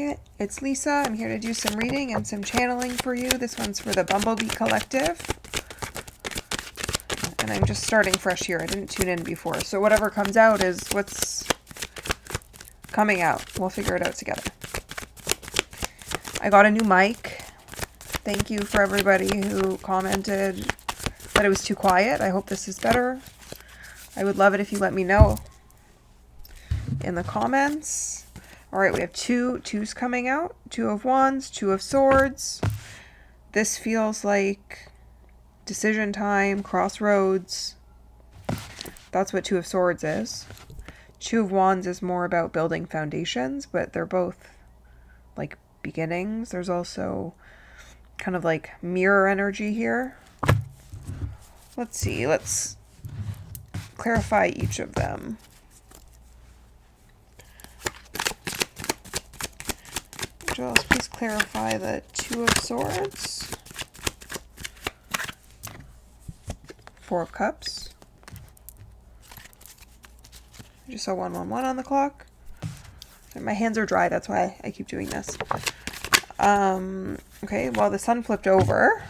Hi, it's Lisa. I'm here to do some reading and some channeling for you. This one's for the Bumblebee Collective. And I'm just starting fresh here. I didn't tune in before. So whatever comes out is what's coming out. We'll figure it out together. I got a new mic. Thank you for everybody who commented that it was too quiet. I hope this is better. I would love it if you let me know in the comments. All right, we have twos coming out. Two of Wands, Two of Swords. This feels like decision time, crossroads. That's what Two of Swords is. Two of Wands is more about building foundations, but they're both like beginnings. There's also kind of like mirror energy here. Let's see, let's clarify each of them. Angels, please clarify the Two of Swords. Four of Cups. I just saw 111 on the clock. My hands are dry, that's why I keep doing this. Okay, well the Sun flipped over.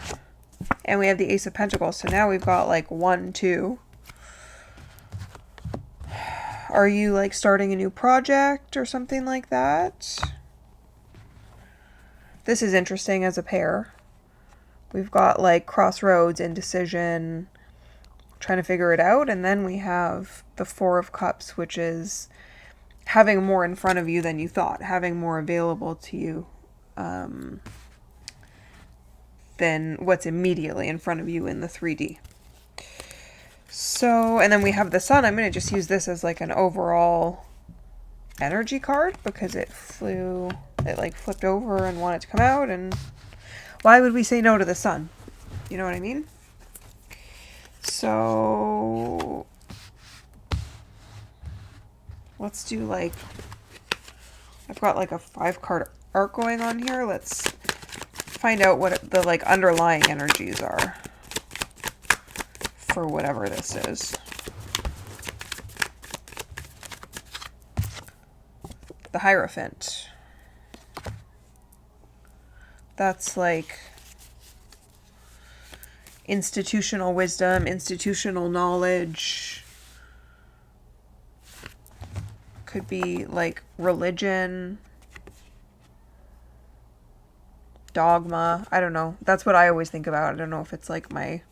And we have the Ace of Pentacles, so now we've got like 1, 2. Are you like starting a new project or something like that? This is interesting as a pair. We've got like crossroads, indecision, trying to figure it out. And then we have the Four of Cups, which is having more in front of you than you thought, having more available to you than what's immediately in front of you in the 3D. So, and then we have the Sun. I'm going to just use this as like an overall energy card because it like flipped over and wanted to come out. And why would we say no to the Sun? You know what I mean? So let's do like, I've got like a 5-card arc going on here. Let's find out what the like underlying energies are for whatever this is. The Hierophant. That's like institutional wisdom, institutional knowledge. Could be like religion, dogma. I don't know. That's what I always think about. I don't know if it's like my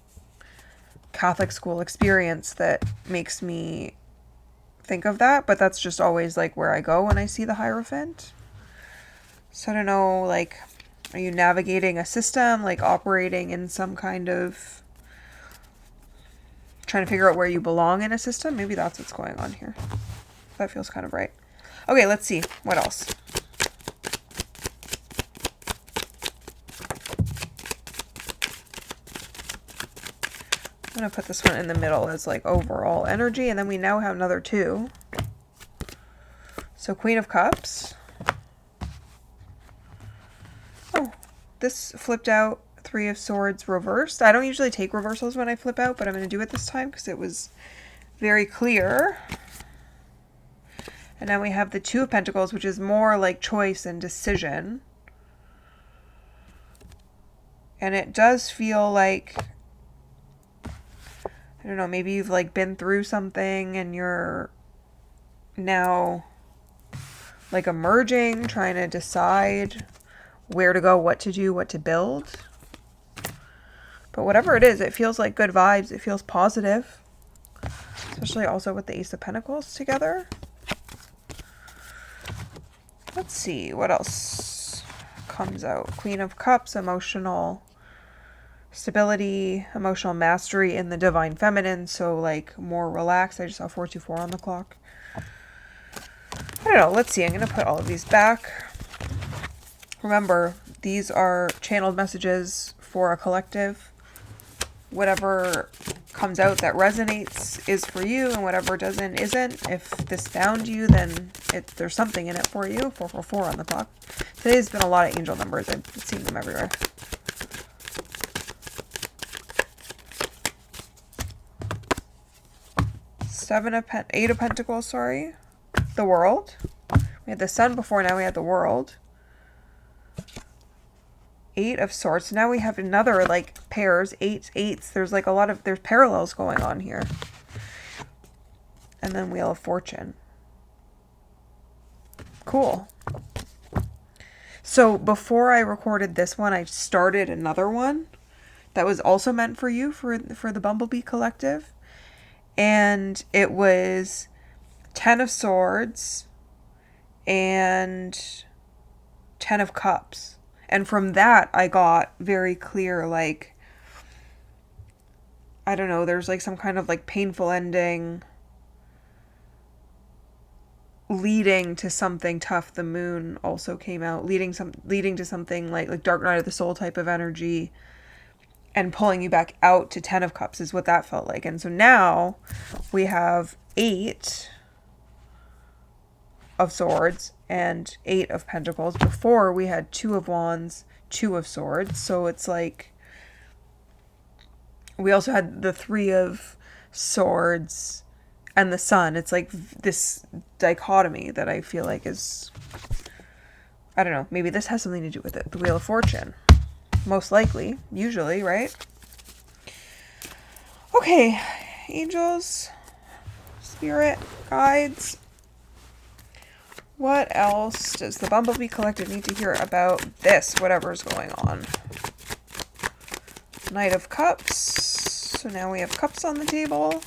Catholic school experience that makes me think of that, but that's just always like where I go when I see the Hierophant. So I don't know, like, are you navigating a system, like operating in some kind of, trying to figure out where you belong in a system? Maybe that's what's going on here. That feels kind of right. Okay, let's see. What else? I'm going to put this one in the middle as like overall energy, and then we now have another 2. So Queen of Cups. Oh, this flipped out. 3 of Swords reversed. I don't usually take reversals when I flip out, but I'm going to do it this time because it was very clear. And now we have the 2 of Pentacles, which is more like choice and decision. And it does feel like, I don't know, maybe you've like been through something and you're now like emerging, trying to decide where to go, what to do, what to build. But whatever it is, it feels like good vibes. It feels positive, especially also with the Ace of Pentacles together. Let's see what else comes out. Queen of Cups, emotional stability, emotional mastery in the Divine Feminine. So like more relaxed. I just saw 424 on the clock. I don't know. Let's see. I'm going to put all of these back. Remember, these are channeled messages for a collective. Whatever comes out that resonates is for you, and whatever doesn't isn't. If this found you, then there's something in it for you. 444 on the clock. Today's been a lot of angel numbers. I've seen them everywhere. Eight of Pentacles, sorry. The World. We had the Sun before, now we had the World. Eight of Swords. Now we have another, like, pairs. Eights. There's, like, there's parallels going on here. And then Wheel of Fortune. Cool. So before I recorded this one, I started another one that was also meant for you, for the Bumblebee Collective. And it was 10 of Swords and 10 of Cups. And from that, I got very clear, like, I don't know, there's like some kind of like painful ending leading to something tough. The Moon also came out, leading to something like Dark Night of the Soul type of energy, and pulling you back out to 10 of Cups is what that felt like. And so now we have 8 of Swords and 8 of Pentacles. Before we had 2 of Wands, 2 of Swords. So it's like we also had the 3 of Swords and the Sun. It's like this dichotomy that I feel like is, I don't know, maybe this has something to do with it. The Wheel of Fortune. Most likely. Usually, right? Okay. Angels. Spirit. Guides. What else does the Bumblebee Collective need to hear about this, whatever's going on? Knight of Cups. So now we have cups on the table.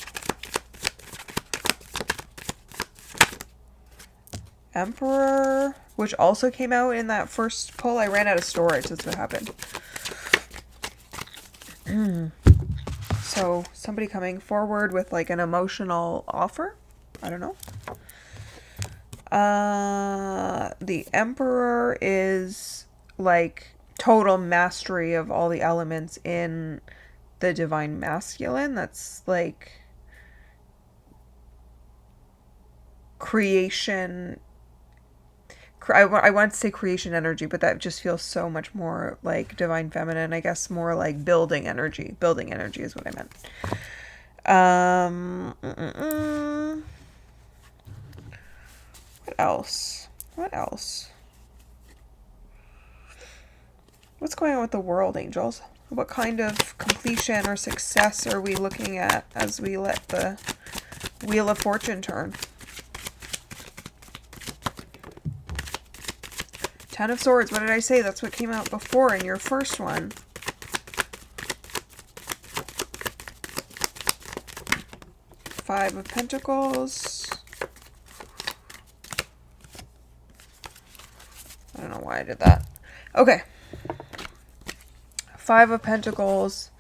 Emperor, which also came out in that first pull. I ran out of storage. That's what happened. So somebody coming forward with like an emotional offer. I don't know. The Emperor is like total mastery of all the elements in the Divine Masculine. That's like creation. I want to say creation energy, but that just feels so much more like Divine Feminine. I guess more like building energy. Building energy is what I meant. What else? What else? What's going on with the world, angels? What kind of completion or success are we looking at as we let the Wheel of Fortune turn? 10 of Swords. What did I say? That's what came out before in your first one. Five of Pentacles. I don't know why I did that. Okay. 5 of Pentacles.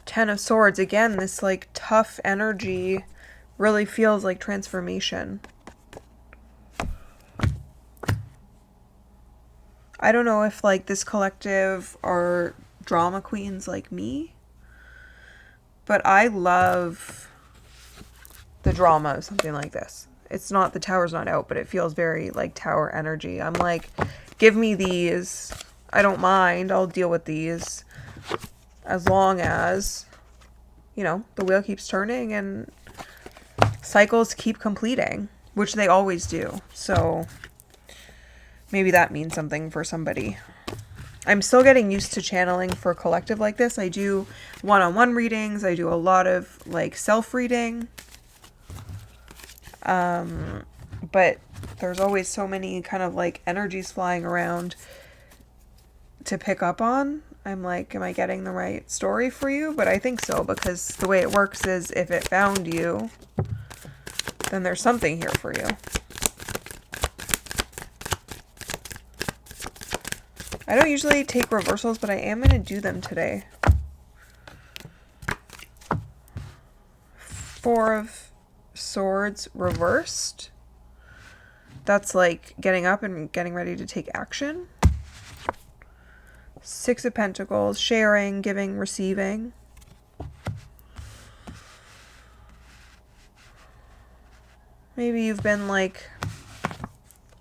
10 of Swords. Again, this like tough energy really feels like transformation. I don't know if like this collective are drama queens like me, but I love the drama of something like this. It's not, the Tower's not out, but it feels very like Tower energy. I'm like, give me these. I don't mind. I'll deal with these as long as, you know, the wheel keeps turning and cycles keep completing, which they always do. So maybe that means something for somebody. I'm still getting used to channeling for a collective like this. I do one-on-one readings. I do a lot of like self-reading. But there's always so many kind of like energies flying around to pick up on. I'm like, am I getting the right story for you? But I think so, because the way it works is if it found you, then there's something here for you. I don't usually take reversals, but I am going to do them today. 4 of Swords reversed. That's like getting up and getting ready to take action. 6 of Pentacles, sharing, giving, receiving. Maybe you've been like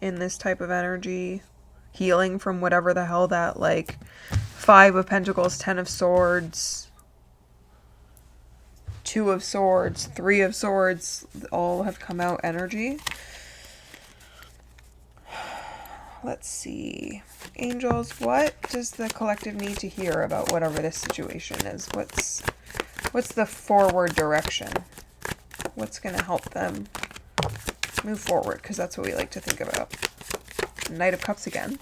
in this type of energy, healing from whatever the hell that like 5 of Pentacles, 10 of Swords, 2 of Swords, 3 of Swords, all have come out energy. let's see. Angels, what does the collective need to hear about whatever this situation is? What's the forward direction? What's going to help them move forward? Because that's what we like to think about. Knight of Cups again.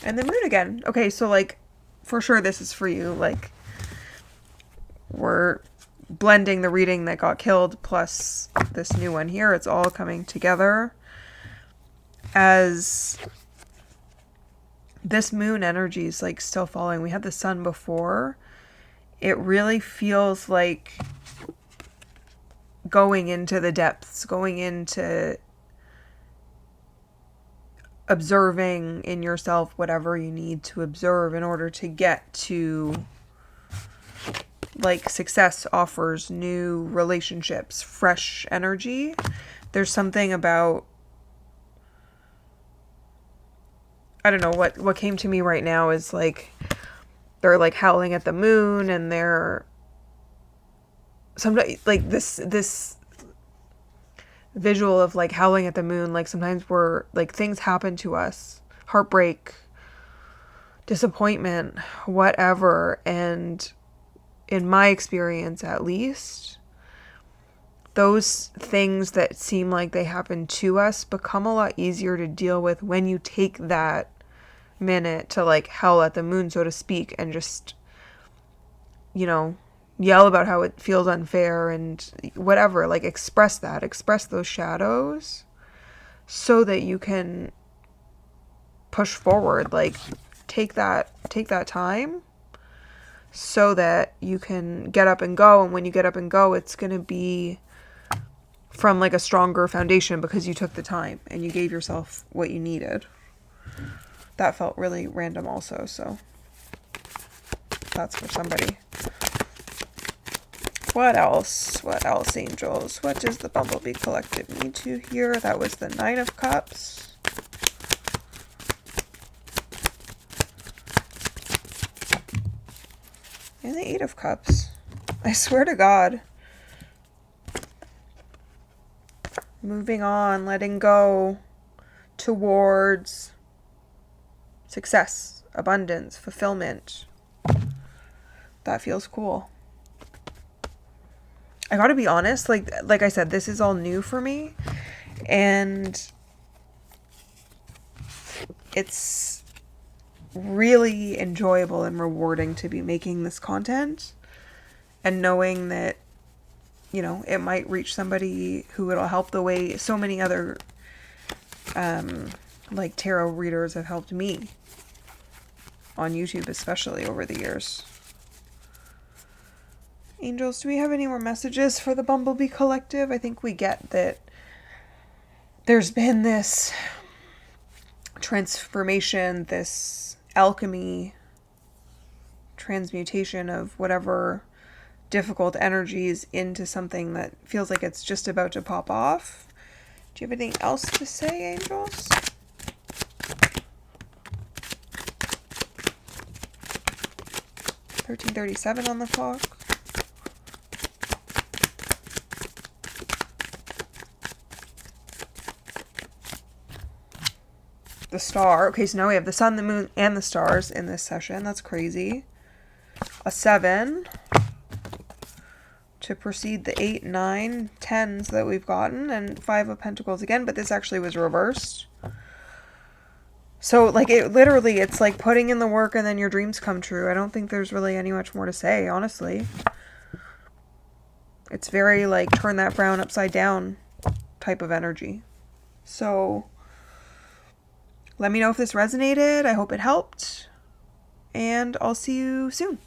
And the Moon again. Okay, so, like, for sure this is for you. Like, we're blending the reading that got killed plus this new one here. It's all coming together as this Moon energy is, like, still following. We had the Sun before. It really feels like going into the depths, going into observing in yourself whatever you need to observe in order to get to, like, success offers new relationships, fresh energy. There's something about, I don't know, what came to me right now is, like, they're, like, howling at the moon, and they're sometimes, like, this visual of, like, howling at the moon, like, sometimes we're, like, things happen to us, heartbreak, disappointment, whatever, and in my experience at least, those things that seem like they happen to us become a lot easier to deal with when you take that minute to, like, howl at the moon, so to speak, and just, you know, yell about how it feels unfair and whatever, like, express those shadows so that you can push forward, like, take that time so that you can get up and go. And when you get up and go, it's going to be from, like, a stronger foundation because you took the time and you gave yourself what you needed. That felt really random also, so that's for somebody. What else, angels? What does the Bumblebee Collective need to hear? That was the Nine of Cups. And the Eight of Cups. I swear to God. Moving on, letting go towards success, abundance, fulfillment. That feels cool. I gotta be honest, like I said, this is all new for me, and it's really enjoyable and rewarding to be making this content and knowing that, you know, it might reach somebody who it'll help the way so many other like tarot readers have helped me on YouTube, especially over the years. Angels, do we have any more messages for the Bumblebee Collective? I think we get that there's been this transformation, this alchemy, transmutation of whatever difficult energies into something that feels like it's just about to pop off. Do you have anything else to say, angels? $13:37 on the clock. The star. Okay, so now we have the sun, the moon, and the stars in this session. That's crazy. A 7 to precede the 8, 9, 10s that we've gotten, and 5 of Pentacles again, but this actually was reversed. So, like, it literally, it's like putting in the work and then your dreams come true. I don't think there's really any much more to say, honestly. It's very, like, turn that frown upside down type of energy. So let me know if this resonated. I hope it helped. And I'll see you soon.